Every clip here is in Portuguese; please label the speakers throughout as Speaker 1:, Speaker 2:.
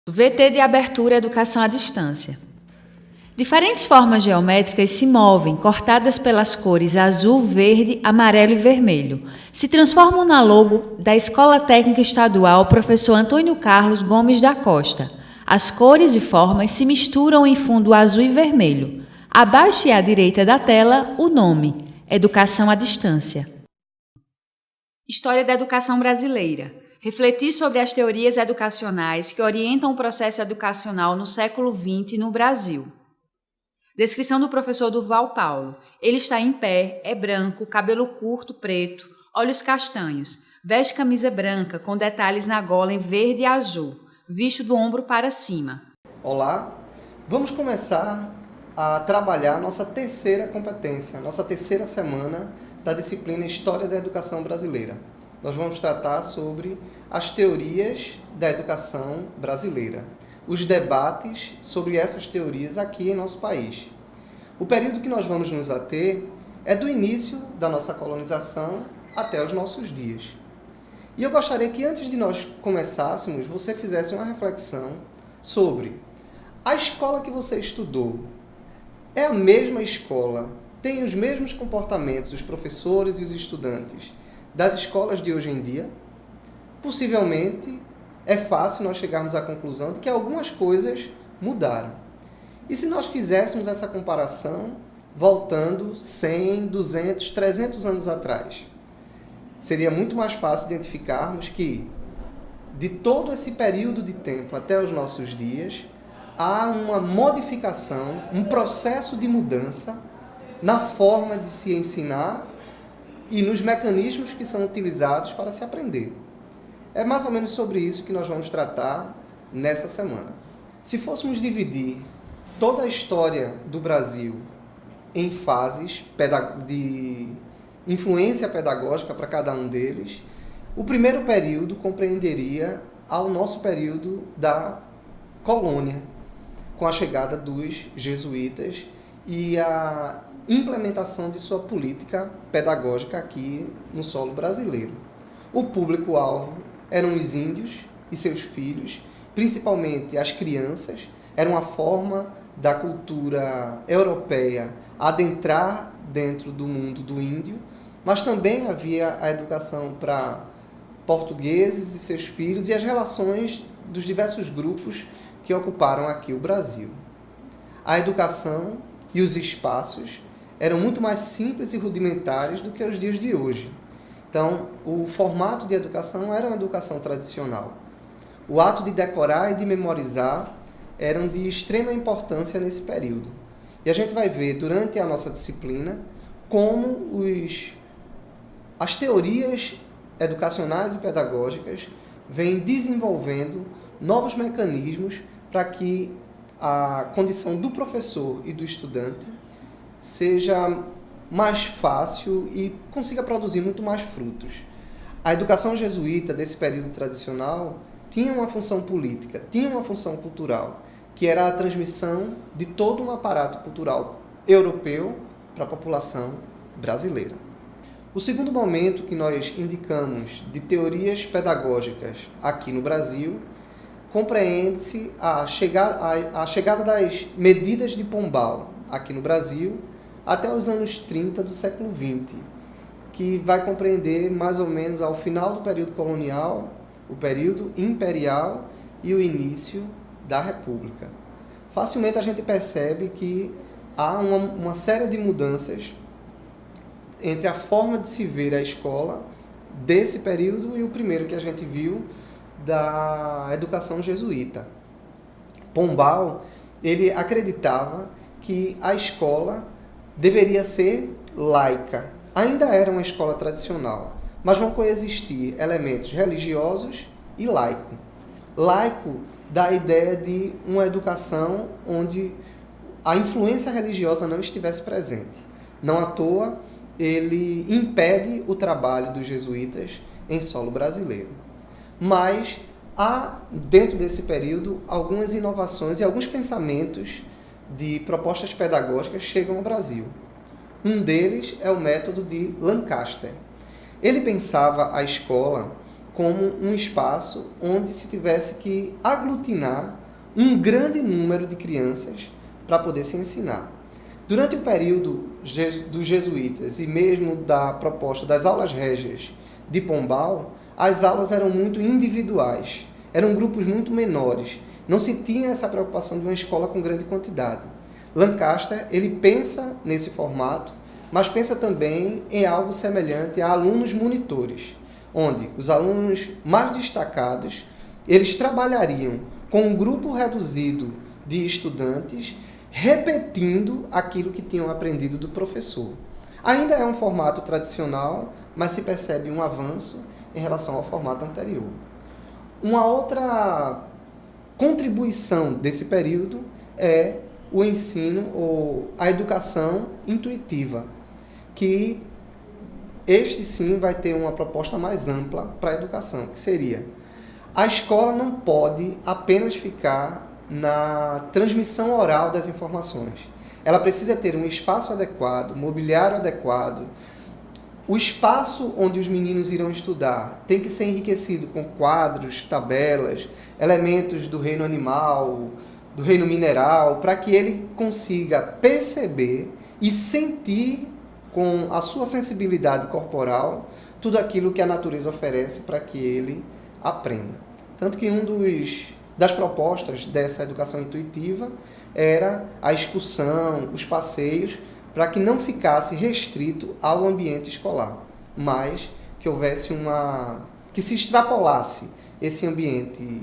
Speaker 1: VT de abertura Educação à Distância. Diferentes formas geométricas se movem, cortadas pelas cores azul, verde, amarelo e vermelho. Se transformam na logo da Escola Técnica Estadual Professor Antônio Carlos Gomes da Costa. As cores e formas se misturam em fundo azul e vermelho. Abaixo e à direita da tela, o nome: Educação à Distância. História da educação brasileira. Refletir sobre as teorias educacionais que orientam o processo educacional no século XX no Brasil. Descrição do professor Durval Paulo. Ele está em pé, é branco, cabelo curto, preto, olhos castanhos, veste camisa branca com detalhes na gola em verde e azul, visto do ombro para cima.
Speaker 2: Olá, vamos começar a trabalhar nossa terceira competência, nossa terceira semana da disciplina História da Educação Brasileira. Nós vamos tratar sobre as teorias da educação brasileira, os debates sobre essas teorias aqui em nosso país. O período que nós vamos nos ater é do início da nossa colonização até os nossos dias. E eu gostaria que antes de nós começássemos, você fizesse uma reflexão sobre a escola que você estudou. É a mesma escola, tem os mesmos comportamentos, os professores e os estudantes das escolas de hoje em dia? Possivelmente, é fácil nós chegarmos à conclusão de que algumas coisas mudaram. E se nós fizéssemos essa comparação voltando 100, 200, 300 anos atrás? Seria muito mais fácil identificarmos que, de todo esse período de tempo até os nossos dias, há uma modificação, um processo de mudança na forma de se ensinar e nos mecanismos que são utilizados para se aprender. É mais ou menos sobre isso que nós vamos tratar nessa semana. Se fôssemos dividir toda a história do Brasil em fases de influência pedagógica para cada um deles, o primeiro período compreenderia ao nosso período da colônia, com a chegada dos jesuítas e a implementação de sua política pedagógica aqui no solo brasileiro. O público-alvo eram os índios e seus filhos, principalmente as crianças. Era uma forma da cultura europeia adentrar dentro do mundo do índio, mas também havia a educação para portugueses e seus filhos e as relações dos diversos grupos que ocuparam aqui o Brasil. A educação e os espaços eram muito mais simples e rudimentares do que os dias de hoje. Então, o formato de educação era uma educação tradicional. O ato de decorar e de memorizar eram de extrema importância nesse período. E a gente vai ver durante a nossa disciplina como as teorias educacionais e pedagógicas vêm desenvolvendo novos mecanismos para que a condição do professor e do estudante seja mais fácil e consiga produzir muito mais frutos. A educação jesuíta desse período tradicional tinha uma função política, tinha uma função cultural, que era a transmissão de todo um aparato cultural europeu para a população brasileira. O segundo momento que nós indicamos de teorias pedagógicas aqui no Brasil compreende-se a chegada das medidas de Pombal aqui no Brasil até os anos 30 do século XX, que vai compreender mais ou menos ao final do período colonial, o período imperial e o início da República. Facilmente a gente percebe que há uma série de mudanças entre a forma de se ver a escola desse período e o primeiro que a gente viu da educação jesuíta. Pombal, ele acreditava que a escola deveria ser laica. Ainda era uma escola tradicional, mas vão coexistir elementos religiosos e laico. Laico dá a ideia de uma educação onde a influência religiosa não estivesse presente. Não à toa, ele impede o trabalho dos jesuítas em solo brasileiro. Mas há, dentro desse período, algumas inovações e alguns pensamentos de propostas pedagógicas chegam ao Brasil. Um deles é o método de Lancaster. Ele pensava a escola como um espaço onde se tivesse que aglutinar um grande número de crianças para poder se ensinar. Durante o período dos jesuítas e mesmo da proposta das aulas régias de Pombal, as aulas eram muito individuais, eram grupos muito menores, não se tinha essa preocupação de uma escola com grande quantidade. Lancaster, ele pensa nesse formato, mas pensa também em algo semelhante a alunos monitores, onde os alunos mais destacados, eles trabalhariam com um grupo reduzido de estudantes, repetindo aquilo que tinham aprendido do professor. Ainda é um formato tradicional, mas se percebe um avanço em relação ao formato anterior. Uma outra contribuição desse período é o ensino ou a educação intuitiva, que este sim vai ter uma proposta mais ampla para a educação, que seria: a escola não pode apenas ficar na transmissão oral das informações. Ela precisa ter um espaço adequado, mobiliário adequado. O espaço onde os meninos irão estudar tem que ser enriquecido com quadros, tabelas, elementos do reino animal, do reino mineral, para que ele consiga perceber e sentir com a sua sensibilidade corporal tudo aquilo que a natureza oferece para que ele aprenda. Tanto que das propostas dessa educação intuitiva era a excursão, os passeios, para que não ficasse restrito ao ambiente escolar, mas que houvesse que se extrapolasse esse ambiente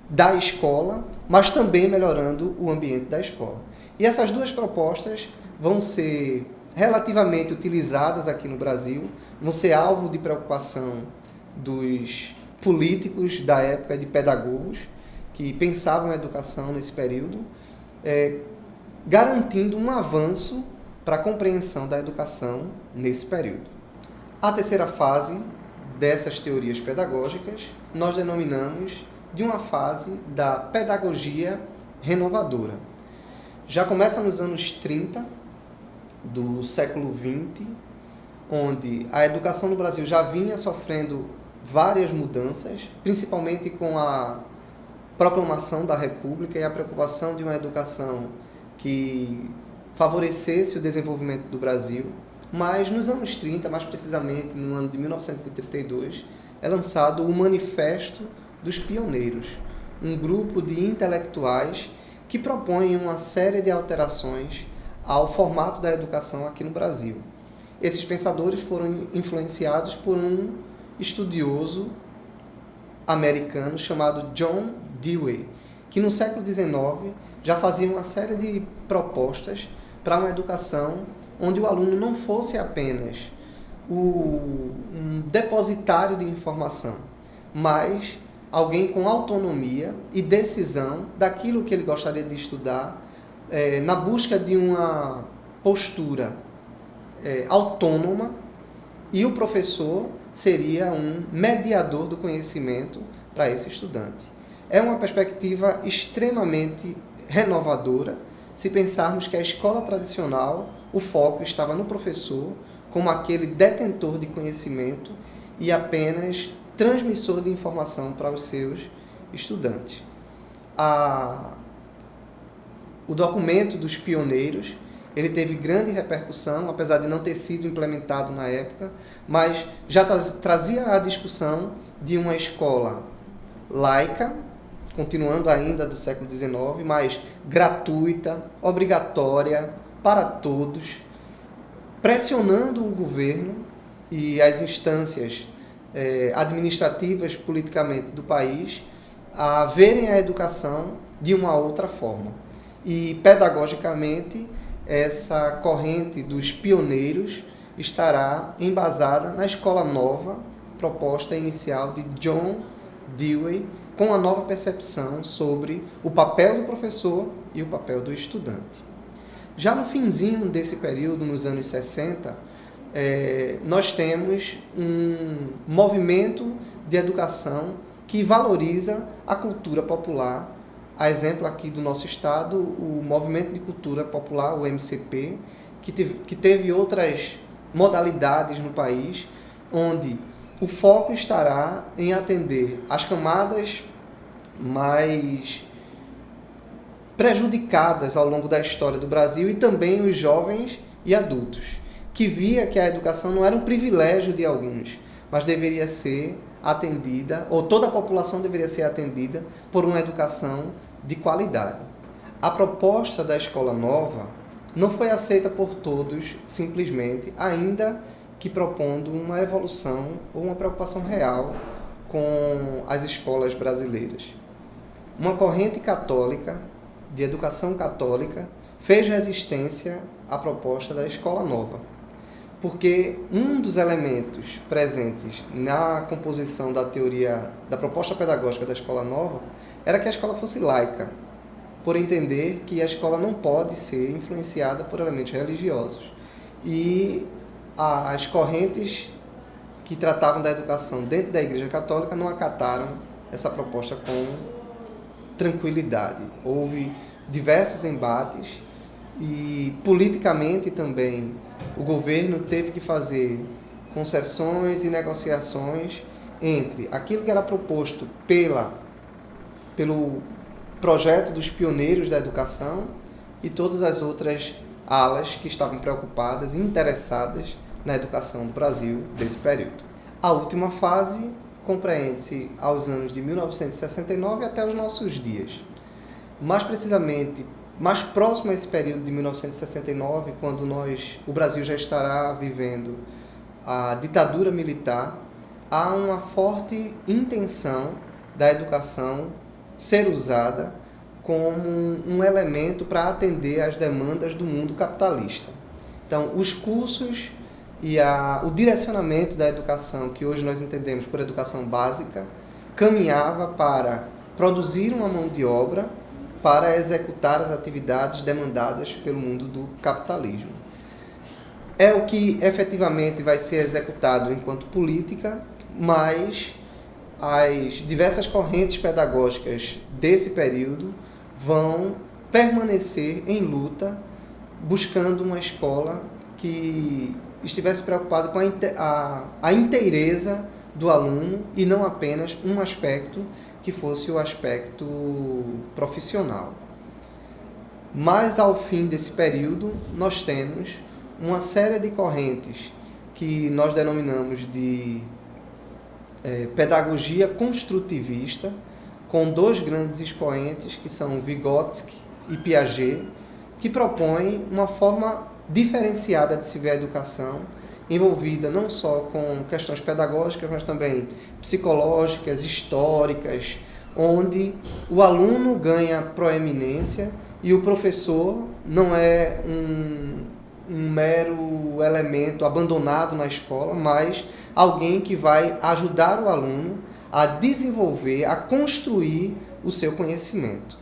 Speaker 2: da escola, mas também melhorando o ambiente da escola. E essas duas propostas vão ser relativamente utilizadas aqui no Brasil, vão ser alvo de preocupação dos políticos da época, de pedagogos, que pensavam a educação nesse período, garantindo um avanço para a compreensão da educação nesse período. A terceira fase dessas teorias pedagógicas nós denominamos de uma fase da pedagogia renovadora. Já começa nos anos 30 do século XX, onde a educação no Brasil já vinha sofrendo várias mudanças, principalmente com a proclamação da República e a preocupação de uma educação que favorecesse o desenvolvimento do Brasil. Mas nos anos 30, mais precisamente no ano de 1932, é lançado o Manifesto dos Pioneiros, um grupo de intelectuais que propõem uma série de alterações ao formato da educação aqui no Brasil. Esses pensadores foram influenciados por um estudioso americano chamado John Dewey, que no século XIX já fazia uma série de propostas para uma educação onde o aluno não fosse apenas um depositário de informação, mas alguém com autonomia e decisão daquilo que ele gostaria de estudar, na busca de uma postura autônoma, e o professor seria um mediador do conhecimento para esse estudante. É uma perspectiva extremamente renovadora, se pensarmos que a escola tradicional, o foco estava no professor como aquele detentor de conhecimento e apenas transmissor de informação para os seus estudantes. O documento dos pioneiros, ele teve grande repercussão, apesar de não ter sido implementado na época, mas já trazia a discussão de uma escola laica, continuando ainda do século XIX, mas gratuita, obrigatória para todos, pressionando o governo e as instâncias administrativas politicamente do país a verem a educação de uma outra forma. E pedagogicamente, essa corrente dos pioneiros estará embasada na escola nova, proposta inicial de John Dewey, com a nova percepção sobre o papel do professor e o papel do estudante. Já no finzinho desse período, nos anos 60, nós temos um movimento de educação que valoriza a cultura popular. A exemplo aqui do nosso estado, o Movimento de Cultura Popular, o MCP, que teve outras modalidades no país, onde o foco estará em atender as camadas mais prejudicadas ao longo da história do Brasil e também os jovens e adultos, que via que a educação não era um privilégio de alguns, mas deveria ser atendida, ou toda a população deveria ser atendida por uma educação de qualidade. A proposta da Escola Nova não foi aceita por todos simplesmente, ainda que propondo uma evolução ou uma preocupação real com as escolas brasileiras. Uma corrente católica, de educação católica, fez resistência à proposta da Escola Nova, porque um dos elementos presentes na composição da teoria, da proposta pedagógica da Escola Nova, era que a escola fosse laica, por entender que a escola não pode ser influenciada por elementos religiosos. E as correntes que tratavam da educação dentro da Igreja Católica não acataram essa proposta com tranquilidade. Houve diversos embates e, politicamente também, o governo teve que fazer concessões e negociações entre aquilo que era proposto pelo projeto dos pioneiros da educação e todas as outras alas que estavam preocupadas e interessadas na educação do Brasil desse período. A última fase compreende-se aos anos de 1969 até os nossos dias. Mais precisamente, mais próximo a esse período de 1969, quando o Brasil já estará vivendo a ditadura militar, há uma forte intenção da educação ser usada como um elemento para atender às demandas do mundo capitalista. Então, os cursos e o direcionamento da educação, que hoje nós entendemos por educação básica, caminhava para produzir uma mão de obra para executar as atividades demandadas pelo mundo do capitalismo. É o que efetivamente vai ser executado enquanto política, mas as diversas correntes pedagógicas desse período vão permanecer em luta, buscando uma escola que estivesse preocupada com a inteireza do aluno e não apenas um aspecto que fosse o aspecto profissional. Mas ao fim desse período, nós temos uma série de correntes que nós denominamos de pedagogia construtivista, com dois grandes expoentes, que são Vygotsky e Piaget, que propõem uma forma diferenciada de se ver a educação, envolvida não só com questões pedagógicas, mas também psicológicas, históricas, onde o aluno ganha proeminência e o professor não é um mero elemento abandonado na escola, mas alguém que vai ajudar o aluno a desenvolver, a construir o seu conhecimento,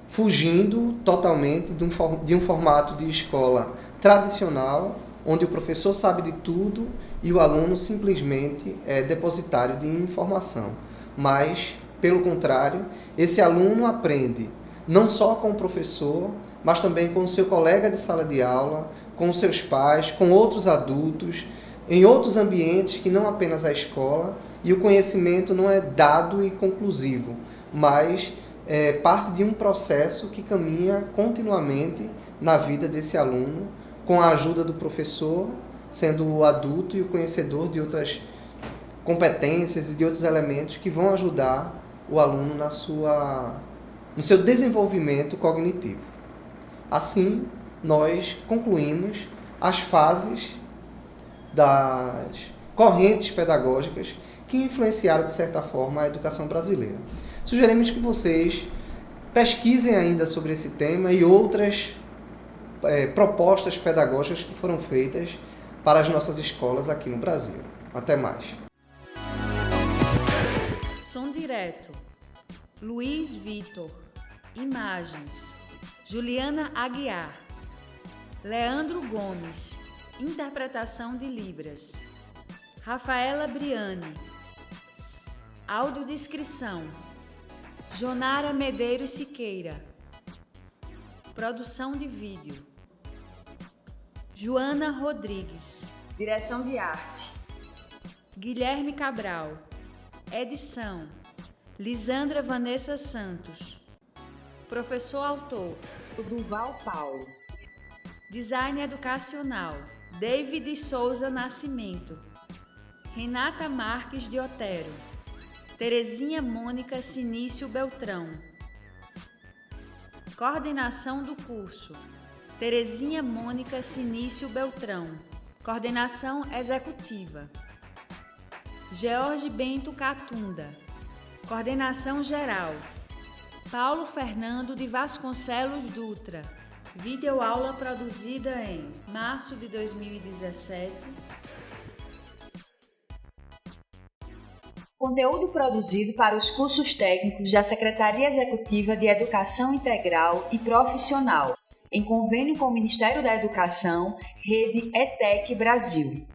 Speaker 2: fugindo totalmente de um formato de escola tradicional, onde o professor sabe de tudo e o aluno simplesmente é depositário de informação. Mas, pelo contrário, esse aluno aprende não só com o professor, mas também com o seu colega de sala de aula, com os seus pais, com outros adultos, em outros ambientes que não apenas a escola, e o conhecimento não é dado e conclusivo, mas é parte de um processo que caminha continuamente na vida desse aluno, com a ajuda do professor, sendo o adulto e o conhecedor de outras competências e de outros elementos que vão ajudar o aluno no seu desenvolvimento cognitivo. Assim, nós concluímos as fases das correntes pedagógicas que influenciaram, de certa forma, a educação brasileira. Sugerimos que vocês pesquisem ainda sobre esse tema e outras propostas pedagógicas que foram feitas para as nossas escolas aqui no Brasil. Até mais.
Speaker 1: Som direto. Luiz Vitor. Imagens. Juliana Aguiar. Leandro Gomes. Interpretação de Libras. Rafaela Briani. Audiodescrição. Jonara Medeiros Siqueira. Produção de vídeo. Joana Rodrigues. Direção de arte. Guilherme Cabral. Edição: Lisandra Vanessa Santos. Professor autor: Duval Paulo. Design educacional: David Souza Nascimento. Renata Marques de Otero. Terezinha Mônica Sinício Beltrão. Coordenação do curso: Terezinha Mônica Sinício Beltrão. Coordenação executiva: George Bento Catunda. Coordenação geral: Paulo Fernando de Vasconcelos Dutra. Videoaula produzida em março de 2017. Conteúdo produzido para os cursos técnicos da Secretaria Executiva de Educação Integral e Profissional, em convênio com o Ministério da Educação, Rede ETEC Brasil.